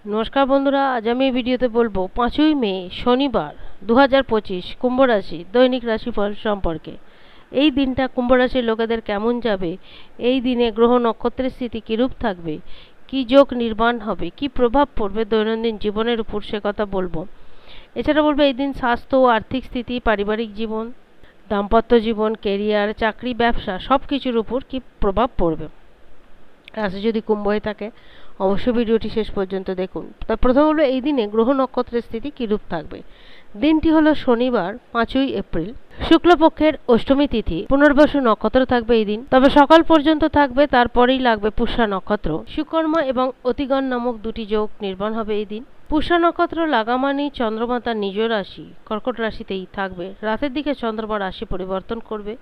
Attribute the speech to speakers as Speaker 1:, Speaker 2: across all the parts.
Speaker 1: নমস্কার বন্ধুরা, আজ আমি এই ভিডিওতে বলবো 5ই মে শনিবার 2025 কুম্ভ রাশি দৈনিক রাশিফল সম্পর্কে। এই দিনটা কুম্ভ রাশির লোকেদের কেমন যাবে, এই দিনে গ্রহ নক্ষত্রের স্থিতি কিরূপ থাকবে, কি যোগ নির্মাণ হবে, কি প্রভাব পড়বে দৈনন্দিন জীবনের উপর, সে কথা বলবো। এছাড়া বলবো এই দিন স্বাস্থ্য ও আর্থিক স্থিতি, পারিবারিক জীবন, দাম্পত্য জীবন, কেরিয়ার, চাকরি, ব্যবসা সব কিছুর উপর কি প্রভাব পড়বে। রাশি যদি কুম্ভ হয়ে থাকে অবশ্যই ভিডিওটি শেষ পর্যন্ত দেখুন। তার প্রথম হলো এই দিনে গ্রহ নক্ষত্রের স্থিতি কিরূপ থাকবে। দিনটি হলো শনিবার 5ই এপ্রিল, শুক্লপক্ষের অষ্টমী তিথি, পুনর্বসু নক্ষত্র থাকবে এই দিন, তবে সকাল পর্যন্ত থাকবে, তারপরেই লাগবে পুষ্যা নক্ষত্র। সুকর্মা এবং অতিগণ নামক দুটি যোগ নির্মাণ হবে এই দিন। পুষ্যা নক্ষত্র লাগামানি চন্দ্রমা তার নিজ রাশি কর্কট রাশিতেই থাকবে। রাতের দিকে চন্দ্রমা রাশি পরিবর্তন করবে,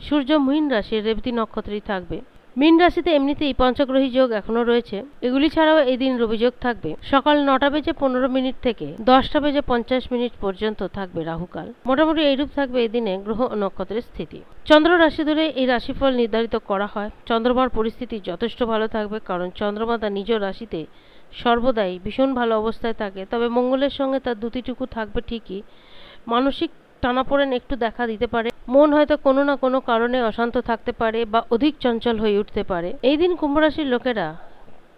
Speaker 1: সূর্য মীন রাশির রেবতী নক্ষত্রেই থাকবে। মীন রাশিতে এমনিতেই পঞ্চগ্রহী যোগ এখনো রয়েছে। এগুলি ছাড়াও এই দিন রবি যোগ থাকবে। সকাল 9:15 থেকে 10:50 পর্যন্ত থাকবে রাহুকাল। মোটামুটি এইরূপ থাকবে এই দিনে গ্রহ ও নক্ষত্রের স্থিতি। চন্দ্র রাশি ধরে এই রাশিফল নির্ধারিত করা হয়। চন্দ্রমার পরিস্থিতি যথেষ্ট ভালো থাকবে, কারণ চন্দ্রমা তার নিজ রাশিতে সর্বদাই ভীষণ ভালো অবস্থায় থাকে। তবে মঙ্গলের সঙ্গে তার দুটিটুকু থাকবে ঠিকই। মানসিক টানাপোড়েন একটু দেখা দিতে পারে, মন হয়তো কোনো না কোনো কারণে অশান্ত থাকতে পারে বা অধিক চঞ্চল হয়ে উঠতে পারে। এই দিন কুম্ভ রাশির লোকেরা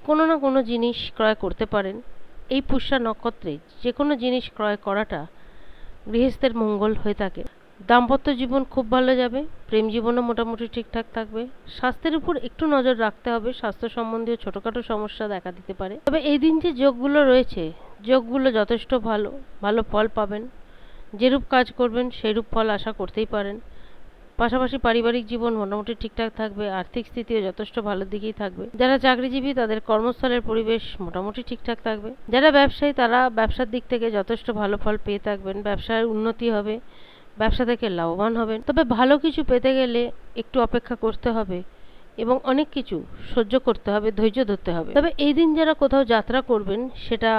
Speaker 1: কোনো না কোনো জিনিস ক্রয় করতে পারেন। এই পুষ্যা নক্ষত্রে যে কোনো জিনিস ক্রয় করাটা গৃহস্থের মঙ্গল হয়ে থাকে। দাম্পত্য জীবন খুব ভালো যাবে, প্রেম জীবনও মোটামুটি ঠিকঠাক থাকবে। স্বাস্থ্যের উপর একটু নজর রাখতে হবে, স্বাস্থ্য সম্বন্ধীয় ছোটোখাটো সমস্যা দেখা দিতে পারে। তবে এই দিন যে যোগগুলো রয়েছে, যোগগুলো যথেষ্ট ভালো, ভালো ফল পাবেন। যেরূপ কাজ করবেন সেইরূপ ফল আশা করতেই পারেন। পাশাপাশি পারিবারিক জীবন মোটামুটি ঠিকঠাক থাকবে, আর্থিক স্থিতিও যথেষ্ট ভালো দিকেই থাকবে। যারা চাকরিজীবী তাদের কর্মস্থলের পরিবেশ মোটামুটি ঠিকঠাক থাকবে। যারা ব্যবসায়ী তারা ব্যবসার দিক থেকে যথেষ্ট ভালো ফল পেয়ে থাকবেন, ব্যবসার উন্নতি হবে, ব্যবসা থেকে লাভবান হবেন। তবে ভালো কিছু পেতে গেলে একটু অপেক্ষা করতে হবে এবং অনেক কিছু সহ্য করতে হবে, ধৈর্য ধরতে হবে। তবে এই দিন যারা কোথাও যাত্রা করবেন, সেটা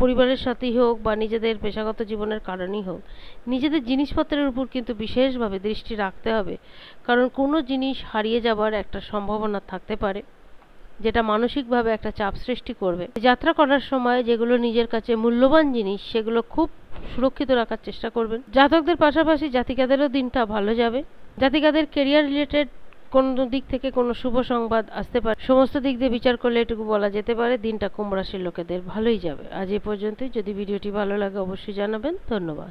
Speaker 1: পরিবারের সাথেই হোক বা নিজেদের পেশাগত জীবনের কারণেই হোক, নিজেদের জিনিসপত্রের উপর কিন্তু বিশেষভাবে দৃষ্টি রাখতে হবে, কারণ কোনো জিনিস হারিয়ে যাবার একটা সম্ভাবনা থাকতে পারে, যেটা মানসিকভাবে একটা চাপ সৃষ্টি করবে। যাত্রা করার সময় যেগুলো নিজের কাছে মূল্যবান জিনিস সেগুলো খুব সুরক্ষিত রাখার চেষ্টা করবেন। জাতকদের পাশাপাশি জাতিকাদেরও দিনটা ভালো যাবে। জাতিকাদের কেরিয়ার রিলেটেড কোনো দিক থেকে কোনো শুভ সংবাদ আসতে পারে। সমস্ত দিক দিয়ে বিচার করলে এটুকু বলা যেতে পারে দিনটা কুম্ভ রাশির লোকেদের ভালোই যাবে। আজ এই পর্যন্তই। যদি ভিডিওটি ভালো লাগে অবশ্যই জানাবেন। ধন্যবাদ।